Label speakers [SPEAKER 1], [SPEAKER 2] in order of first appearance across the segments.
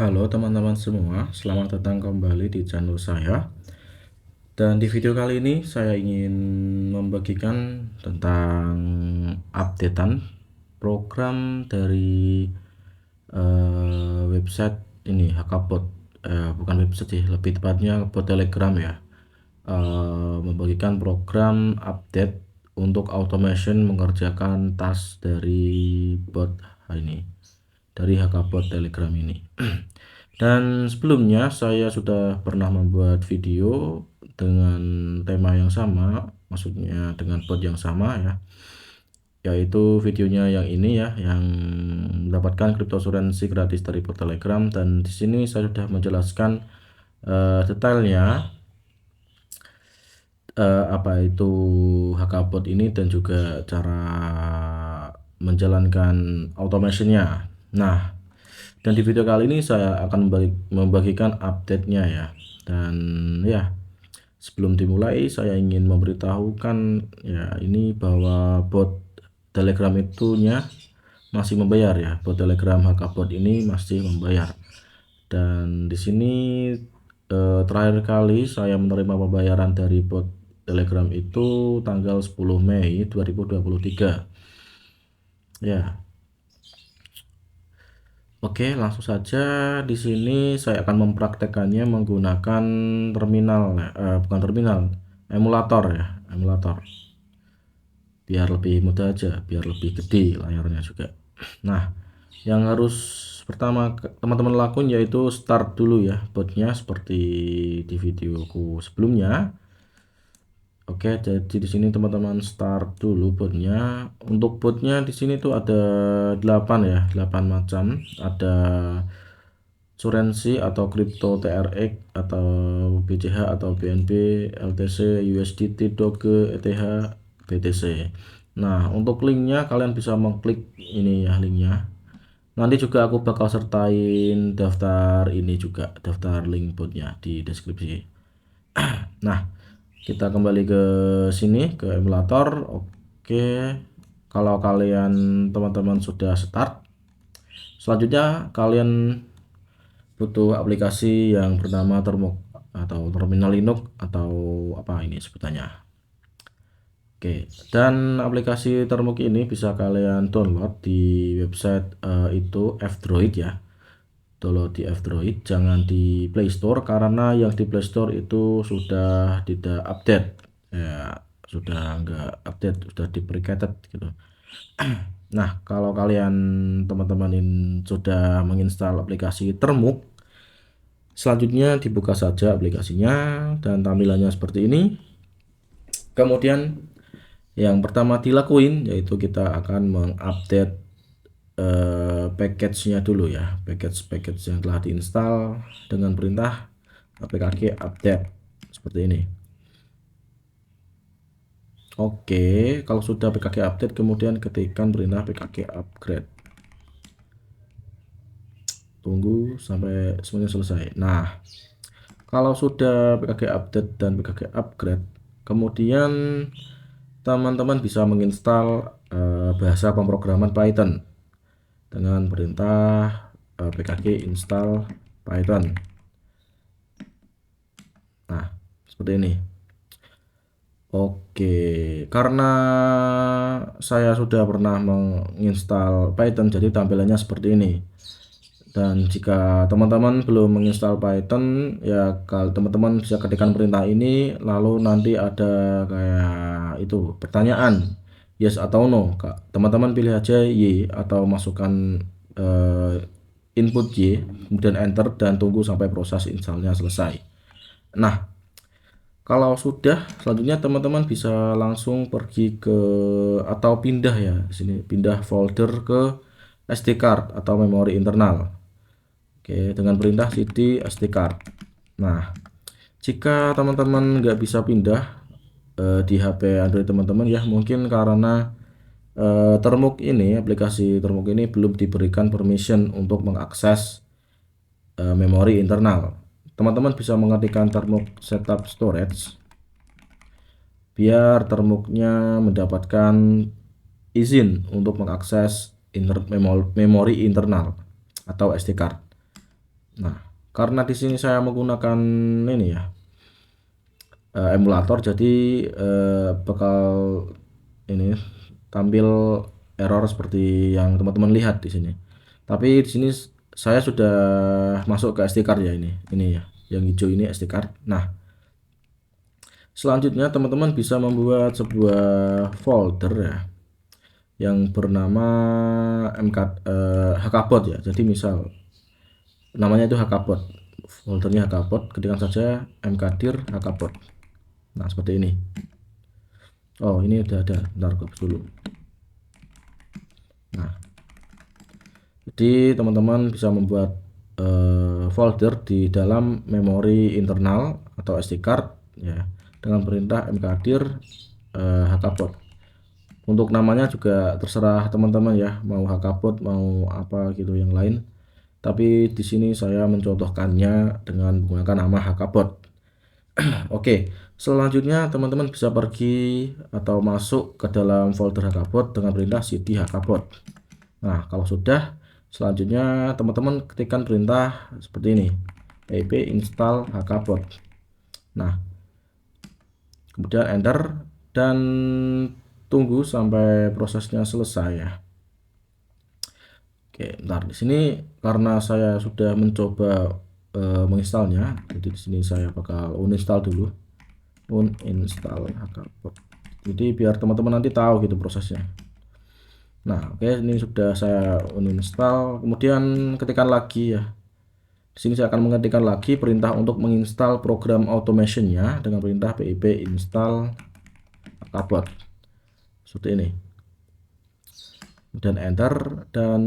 [SPEAKER 1] Halo teman-teman semua, selamat datang kembali di channel saya. Dan di video kali ini saya ingin membagikan tentang updatean program dari website ini Hakabot. Bukan website sih, lebih tepatnya bot Telegram ya. Membagikan program update untuk automation mengerjakan task dari bot ini, dari Hakabot Telegram ini. Dan sebelumnya saya sudah pernah membuat video dengan tema yang sama, maksudnya dengan bot yang sama ya, yaitu videonya yang ini ya, yang mendapatkan cryptocurrency gratis dari bot Telegram. Dan di sini saya sudah menjelaskan detailnya apa itu Hakabot ini dan juga cara menjalankan automationnya. Nah, dan di video kali ini saya akan membagikan update-nya ya. Dan ya, sebelum dimulai saya ingin memberitahukan ya ini bahwa bot Telegram itunya masih membayar ya. Bot Telegram Hakabot ini masih membayar. Dan di sini terakhir kali saya menerima pembayaran dari bot Telegram itu tanggal 10 Mei 2023. Ya, oke, langsung saja di sini saya akan mempraktekannya menggunakan terminal, bukan terminal, emulator ya, emulator. Biar lebih mudah aja, biar lebih gede layarnya juga. Nah, yang harus pertama teman-teman lakukan yaitu start dulu ya botnya seperti di videoku sebelumnya. Oke, jadi di sini teman-teman start dulu botnya. Untuk botnya di sini tuh ada 8 ya, 8 macam. Ada currency atau crypto TRX atau BCH atau BNB, LTC, USDT, Doge, ETH, BTC. Nah, untuk linknya kalian bisa mengklik ini ya linknya. Nanti juga aku bakal sertain daftar ini juga, daftar link botnya di deskripsi. Nah, kita kembali ke sini ke emulator. Oke, kalau kalian teman-teman sudah start, selanjutnya kalian butuh aplikasi yang bernama Termux atau Terminal Linux atau apa ini sebutannya. Oke, dan aplikasi Termux ini bisa kalian download di website itu F-Droid ya. Download di F-Droid, jangan di Play Store karena yang di Play Store itu sudah tidak update. Ya, sudah enggak update, sudah deprecated gitu. Nah, kalau kalian teman-teman sudah menginstal aplikasi Termux, selanjutnya dibuka saja aplikasinya dan tampilannya seperti ini. Kemudian yang pertama dilakuin yaitu kita akan mengupdate package-nya dulu ya, package yang telah diinstal dengan perintah apk update seperti ini. Oke, kalau sudah apk update kemudian ketikkan perintah apk upgrade. Tunggu sampai semuanya selesai. Nah, kalau sudah apk update dan apk upgrade, kemudian teman-teman bisa menginstal bahasa pemrograman Python dengan perintah pkg install Python. Nah, seperti ini. Oke, karena saya sudah pernah menginstal Python, jadi tampilannya seperti ini. Dan jika teman-teman belum menginstal Python, ya kalau teman-teman bisa ketikkan perintah ini, lalu nanti ada kayak itu pertanyaan yes atau no. Teman-teman pilih aja Y atau masukkan input Y, kemudian enter dan tunggu sampai proses installnya selesai. Nah, kalau sudah, selanjutnya teman-teman bisa langsung pergi ke atau pindah ya sini, pindah folder ke SD card atau memori internal. Oke, dengan perintah cd SD card. Nah, jika teman-teman nggak bisa pindah di HP Android teman-teman ya, mungkin karena Termux ini, aplikasi Termux ini belum diberikan permission untuk mengakses memori internal. Teman-teman bisa mengetikkan Termux setup storage biar Termuxnya mendapatkan izin untuk mengakses memori internal atau SD card. Nah, karena di sini saya menggunakan ini ya, emulator, jadi bakal ini tampil error seperti yang teman-teman lihat di sini. Tapi di sini saya sudah masuk ke SD card ya, ini ya, yang hijau ini SD card. Nah, selanjutnya teman-teman bisa membuat sebuah folder ya, yang bernama hkbot ya. Jadi misal namanya itu hkbot, foldernya hkbot, ketikkan saja mkdir hkbot. Nah, seperti ini. Oh, ini udah ada, bentar gue hapus dulu. Nah, jadi teman-teman bisa membuat folder di dalam memori internal atau SD card ya, dengan perintah mkdir hkbot. Untuk namanya juga terserah teman-teman ya, mau hkbot mau apa gitu yang lain. Tapi di sini saya mencontohkannya dengan menggunakan nama hkbot. Oke, selanjutnya teman-teman bisa pergi atau masuk ke dalam folder hkbot dengan perintah cd hkbot. Nah, kalau sudah, selanjutnya teman-teman ketikkan perintah seperti ini, pip install hkbot. Nah, kemudian enter dan tunggu sampai prosesnya selesai ya. Oke, bentar, di sini karena saya sudah mencoba menginstalnya, jadi di sini saya bakal uninstall dulu, uninstall hkbot. Jadi biar teman-teman nanti tahu gitu prosesnya. Nah, oke, ini sudah saya uninstall. Kemudian ketikkan lagi ya. Di sini saya akan mengetikkan lagi perintah untuk menginstal program automationnya dengan perintah pip install hkbot. Seperti ini. Dan enter dan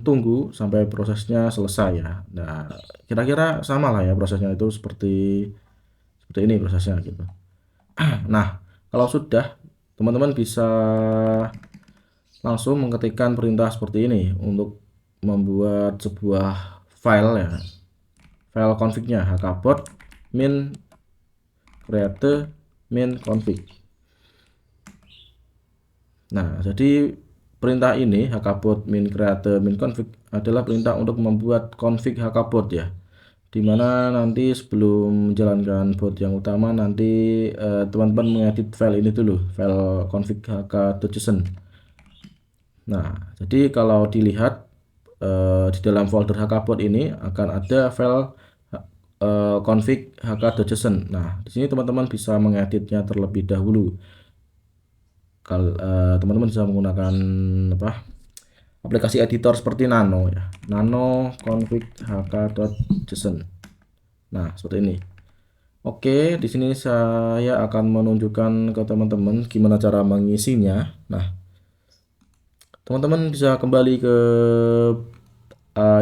[SPEAKER 1] tunggu sampai prosesnya selesai ya. Nah, kira-kira sama lah ya prosesnya itu seperti ini prosesnya gitu. Nah, kalau sudah, teman-teman bisa langsung mengetikkan perintah seperti ini untuk membuat sebuah file ya, file config-nya hkbot min create min config. Nah, jadi perintah ini hkbot min create min config adalah perintah untuk membuat config hkbot ya, dimana nanti sebelum menjalankan bot yang utama nanti teman-teman mengedit file ini dulu, file config hk.json. Nah, jadi kalau dilihat di dalam folder hkbot ini akan ada file config hk.json. Nah, di sini teman-teman bisa mengeditnya terlebih dahulu. Kalau teman-teman bisa menggunakan aplikasi editor seperti Nano ya, Nano config hk.json. Nah, seperti ini. Oke, di sini saya akan menunjukkan ke teman-teman gimana cara mengisinya. Nah, teman-teman bisa kembali ke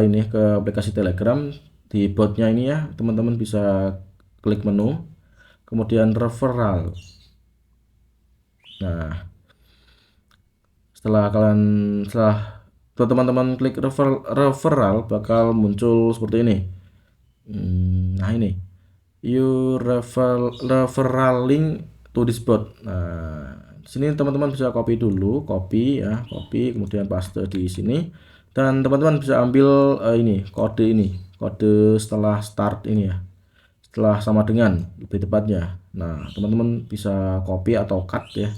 [SPEAKER 1] ini ke aplikasi Telegram. Di botnya ini ya, teman-teman bisa klik menu, kemudian referral. Nah, setelah teman-teman klik referral bakal muncul seperti ini. Nah, ini you referral link to this bot. Nah, sini teman-teman bisa copy dulu, copy kemudian paste di sini, dan teman-teman bisa ambil kode setelah start ini ya, setelah sama dengan lebih tepatnya. Nah, teman-teman bisa copy atau cut ya.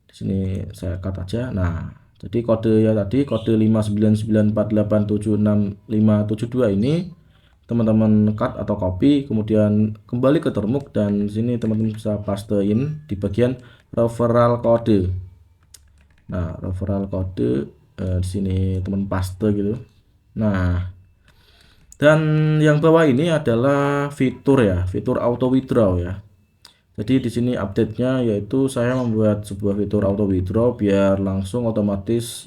[SPEAKER 1] Di sini saya cut aja. Nah, jadi kode ya tadi, kode 59948765572 ini teman-teman cut atau copy, kemudian kembali ke termuk, dan sini teman-teman bisa pastein di bagian referral code. Nah, referral code di sini teman paste gitu. Nah, dan yang bawah ini adalah fitur ya, fitur auto withdraw ya. Jadi di sini update-nya yaitu saya membuat sebuah fitur auto withdraw biar langsung otomatis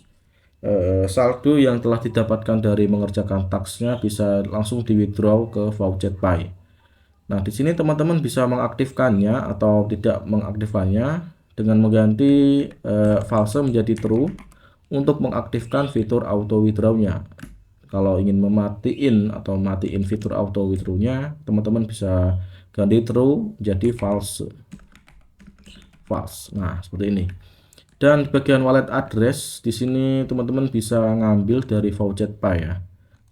[SPEAKER 1] saldo yang telah didapatkan dari mengerjakan tasknya bisa langsung di withdraw ke VoucherPay. Nah, di sini teman-teman bisa mengaktifkannya atau tidak mengaktifkannya dengan mengganti false menjadi true untuk mengaktifkan fitur auto withdraw-nya. Kalau ingin matiin fitur auto withdraw-nya, teman-teman bisa ganti true jadi false. Nah, seperti ini. Dan di bagian wallet address di sini teman-teman bisa ngambil dari VoucherPay ya.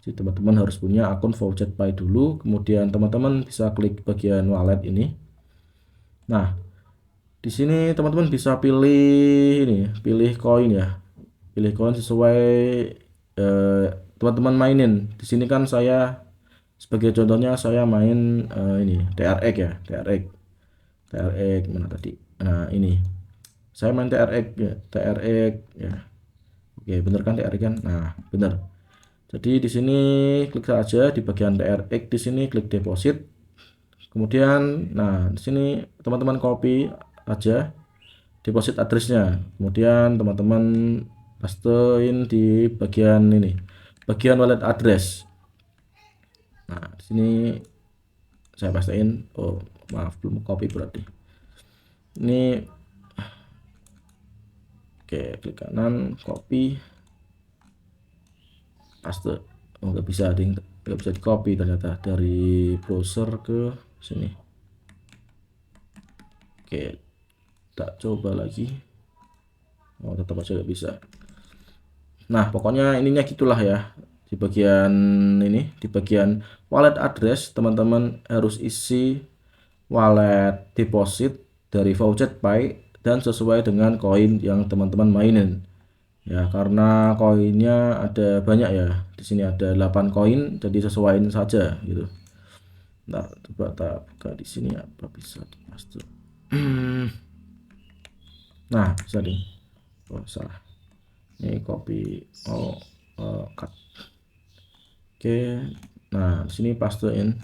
[SPEAKER 1] Jadi teman-teman harus punya akun VoucherPay dulu, kemudian teman-teman bisa klik bagian wallet ini. Nah, di sini teman-teman bisa pilih ini, pilih koin ya, pilih koin sesuai teman-teman mainin. Di sini kan saya sebagai contohnya saya main ini TRX ya, TRX mana tadi? Nah ini saya main TRX ya, TRX ya. Oke bener kan TRX kan? Nah bener. Jadi di sini klik saja di bagian TRX, di sini klik deposit. Kemudian, nah di sini teman-teman copy aja deposit addressnya. Kemudian teman-teman pastein di bagian ini, bagian wallet address. Nah di sini saya pastein. Oh maaf belum copy berarti. Ini oke klik kanan copy paste. Oh nggak bisa di copy ternyata dari browser ke sini. Oke tak coba lagi. Oh tetap aja nggak bisa. Nah pokoknya ininya gitulah ya, di bagian ini, di bagian wallet address teman-teman harus isi wallet deposit dari VoucherPay dan sesuai dengan koin yang teman-teman mainin ya, karena koinnya ada banyak ya, di sini ada 8 koin, jadi sesuaiin saja gitu. Ntar coba kita buka di sini apa bisa dipaste. Nah bisa nih, oh salah, ini copy, cut. Oke, nah di sini pastein.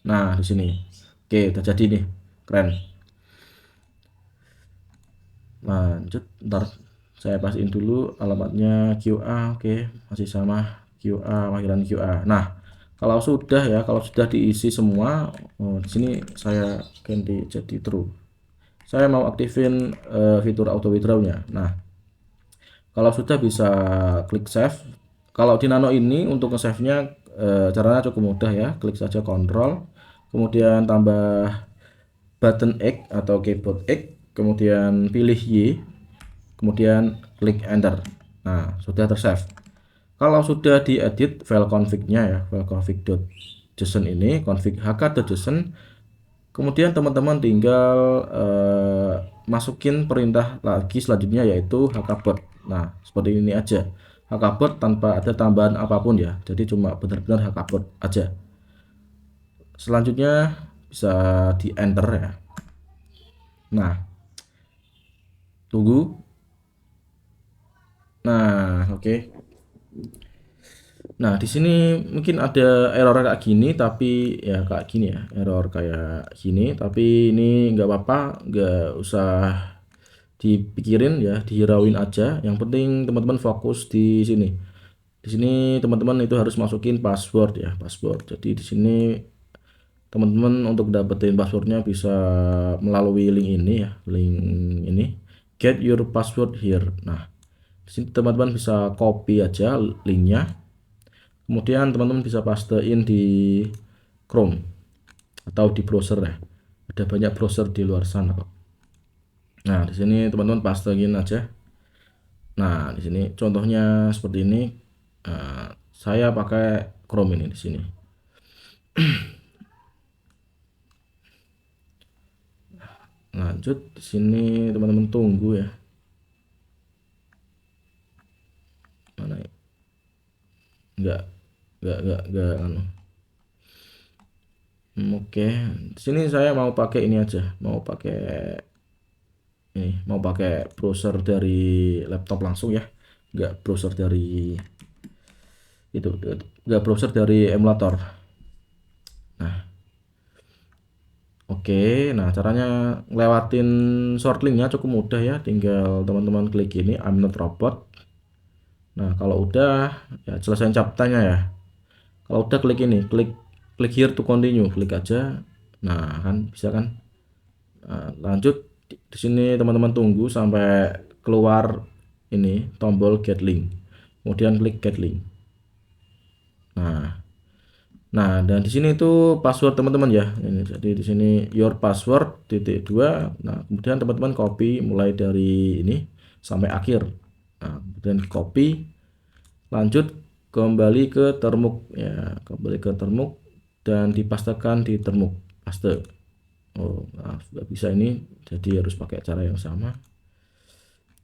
[SPEAKER 1] Nah di sini oke udah jadi nih, keren. Lanjut, ntar saya pastiin dulu alamatnya QA. Oke masih sama QA, panggilan QA. Nah kalau sudah ya, kalau sudah diisi semua, di sini saya ganti jadi true. Saya mau aktifin fitur auto withdrawnya. Nah kalau sudah bisa klik save. Kalau di Nano ini untuk nge-save nya caranya cukup mudah ya, klik saja Ctrl kemudian tambah button X atau keyboard X, kemudian pilih Y, kemudian klik enter. Nah sudah tersave. Kalau sudah diedit file config-nya ya, file config.json ini, config hk.json, kemudian teman-teman tinggal masukin perintah lagi selanjutnya yaitu hkbot. Nah seperti ini aja, hkbot tanpa ada tambahan apapun ya, jadi cuma benar-benar hkbot aja. Selanjutnya bisa di enter ya. Nah tunggu. Nah oke. Nah di sini mungkin ada error kayak gini, tapi ya kayak gini ya, error kayak gini, tapi ini nggak apa-apa, nggak usah dipikirin ya, dihirauin aja. Yang penting teman-teman fokus di sini. Di sini teman-teman itu harus masukin password ya, password. Jadi di sini teman-teman untuk dapetin passwordnya bisa melalui link ini ya, link ini, get your password here. Nah di sini teman-teman bisa copy aja linknya, kemudian teman-teman bisa pastein di Chrome atau di browser ya, ada banyak browser di luar sana kok. Nah di sini teman-teman pastein aja. Nah di sini contohnya seperti ini. Saya pakai Chrome ini di sini. Lanjut di sini teman-teman tunggu ya. Mana ya? Enggak anu. Oke, di sini saya mau pakai ini aja, mau pakai browser dari laptop langsung ya, enggak browser dari itu, enggak browser dari emulator. Nah oke, nah caranya ngelewatin shortlinknya cukup mudah ya, tinggal teman-teman klik ini I'm not robot. Nah kalau udah ya selesai captanya ya, kalau udah klik ini, klik here to continue, klik aja. Nah kan bisa kan. Nah, lanjut di sini teman-teman tunggu sampai keluar ini tombol get link, kemudian klik get link. Nah dan di sini itu password teman-teman ya, ini jadi di sini your password .2. Nah kemudian teman-teman copy mulai dari ini sampai akhir. Nah kemudian copy, lanjut kembali ke termuk ya, kembali ke termuk dan dipastekan di termuk paste. Oh, nah, sudah bisa ini, jadi harus pakai cara yang sama.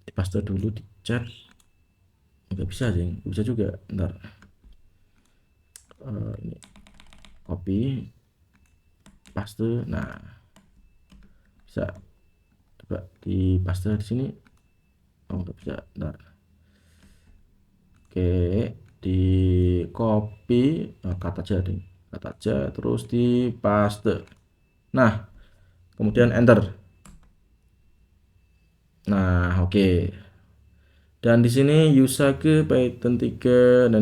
[SPEAKER 1] Dipaste dulu di chat. Nggak bisa sih, nggak bisa juga. Ntar ini copy, paste. Nah, bisa coba di paste di sini. Oh, nggak bisa. Ntar. Oke, di copy, cut aja deh, cut aja, terus di paste. Nah, kemudian enter. Nah, oke. Dan di sini Usage Python 3.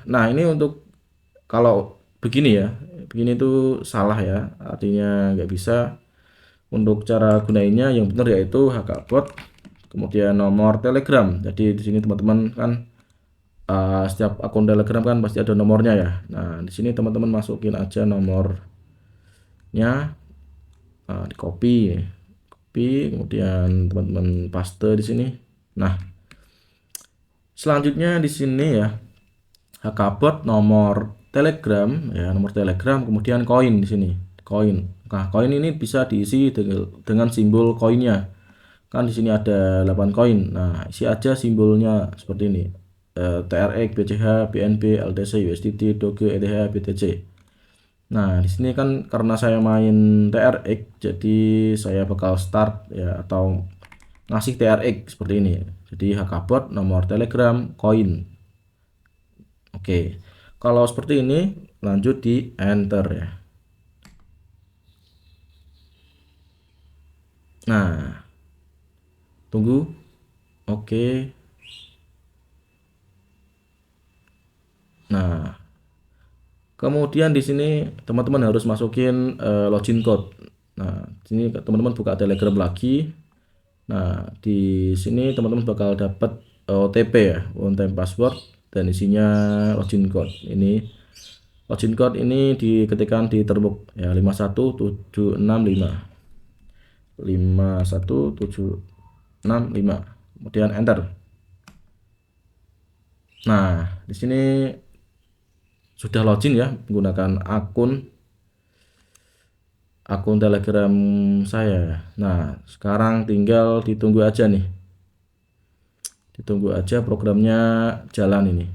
[SPEAKER 1] Nah, ini untuk kalau begini ya, begini itu salah ya, artinya nggak bisa. Untuk cara gunainnya yang benar yaitu HKbot, kemudian nomor Telegram. Jadi di sini teman-teman kan setiap akun Telegram kan pasti ada nomornya ya. Nah, di sini teman-teman masukin aja nomornya, di copy, kemudian teman-teman paste di sini. Nah, selanjutnya di sini ya, HKbot nomor Telegram ya, nomor Telegram, kemudian koin di sini, koin. Nah, koin ini bisa diisi dengan simbol koinnya. Kan di sini ada 8 koin. Nah, isi aja simbolnya seperti ini. TRX, BCH, BNB, LTC, USDT, Doge, ETH, BTC. Nah, di sini kan karena saya main TRX, jadi saya bakal start ya, atau ngasih TRX seperti ini. Jadi HKbot nomor Telegram koin. Oke. Kalau seperti ini lanjut di enter ya. Nah, tunggu. Oke. Nah, kemudian di sini teman-teman harus masukin login code. Nah, sini teman-teman buka Telegram lagi. Nah, di sini teman-teman bakal dapat OTP ya, one time password, dan isinya login code. Ini login code ini diketikkan di termuk ya, 51765. 51765. Kemudian enter. Nah, di sini sudah login ya menggunakan akun Telegram saya. Nah, sekarang tinggal ditunggu aja nih. Ditunggu aja programnya jalan ini.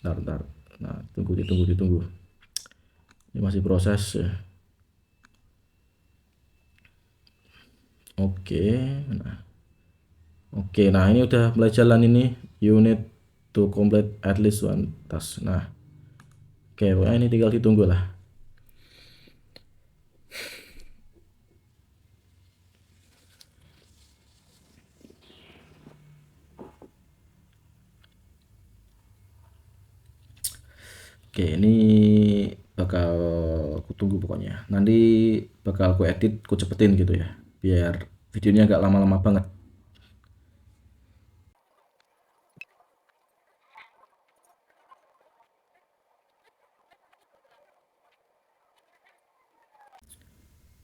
[SPEAKER 1] Bentar. Nah, ditunggu. Ini masih proses ya. Oke, nah ini udah mulai jalan ini. You need to complete at least one task. Nah, oke, pokoknya ini tinggal ditunggu lah. Oke, ini bakal aku tunggu pokoknya. Nanti bakal aku edit, aku cepetin gitu ya, biar videonya nggak lama-lama banget.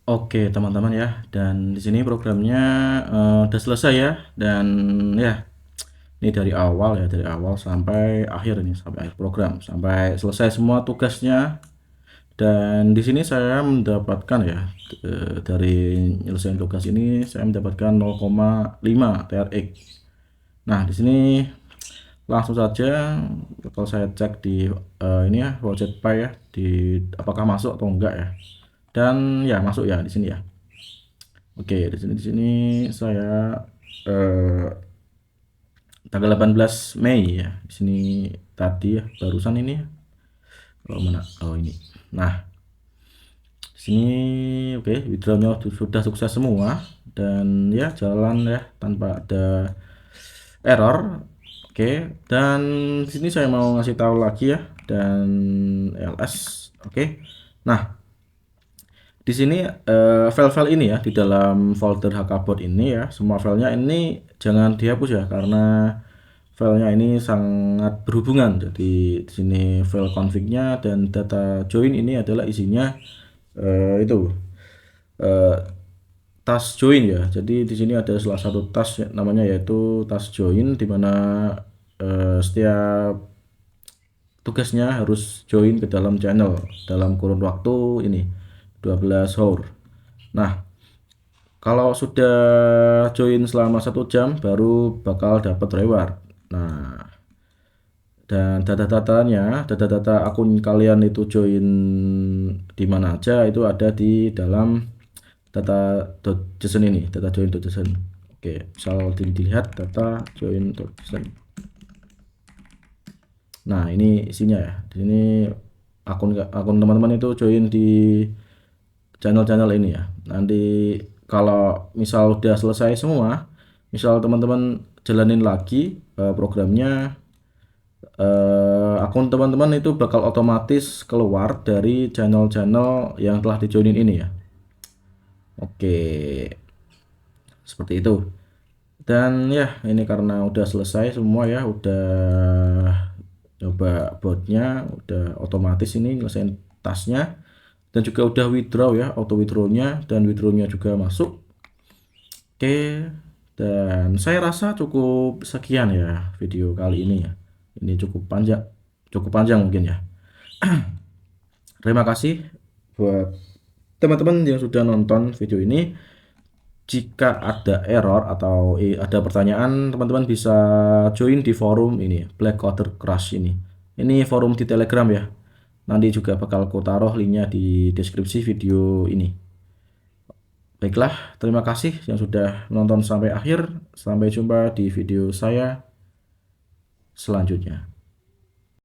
[SPEAKER 1] Oke teman-teman ya, dan di sini programnya udah selesai ya, dan ya ini dari awal ya, dari awal sampai akhir ini, sampai akhir program, sampai selesai semua tugasnya. Dan di sini saya mendapatkan ya, dari nyelesain tugas ini saya mendapatkan 0,5 TRX. Nah, di sini langsung saja kalau saya cek di ini ya, Rocket.py ya, di apakah masuk atau enggak ya. Dan ya masuk ya di sini ya. Oke, di sini saya tanggal 18 Mei ya. Di sini tadi ya, barusan ini ya. Oh, mana? Oh, ini. Nah, di sini oke, withdrawnya sudah sukses semua dan ya jalan ya tanpa ada error. Oke, dan di sini saya mau ngasih tahu lagi ya, dan ls. Oke. Nah, di sini file-file ini ya, di dalam folder HKbot ini ya, semua filenya ini jangan dihapus ya, karena filenya ini sangat berhubungan. Jadi di sini file config-nya dan data join ini adalah isinya itu task join ya. Jadi di sini ada salah satu task namanya yaitu task join, di mana setiap tugasnya harus join ke dalam channel dalam kurun waktu ini 12 hour. Nah, kalau sudah join selama 1 jam baru bakal dapat reward. Nah, dan data-data akun kalian itu join di mana aja itu ada di dalam data.json ini, data join.json. Oke, misal dilihat data join.json. Nah, ini isinya ya. Di sini akun teman-teman itu join di channel-channel ini ya. Nanti kalau misal udah selesai semua, misal teman-teman jalanin lagi programnya, akun teman-teman itu bakal otomatis keluar dari channel-channel yang telah dijoinin ini ya. Oke, seperti itu. Dan ya ini karena udah selesai semua ya, udah coba botnya, udah otomatis ini ngelesain tasnya, dan juga udah withdraw ya, auto withdrawnya, dan withdrawnya juga masuk. Oke, dan saya rasa cukup sekian ya video kali ini ya. Ini cukup panjang mungkin ya. Terima kasih buat teman-teman yang sudah nonton video ini. Jika ada error atau ada pertanyaan, teman-teman bisa join di forum ini, Black Coder Crush ini. Ini forum di Telegram ya. Nanti juga bakal aku taruh linknya di deskripsi video ini. Baiklah, terima kasih yang sudah menonton sampai akhir. Sampai jumpa di video saya selanjutnya.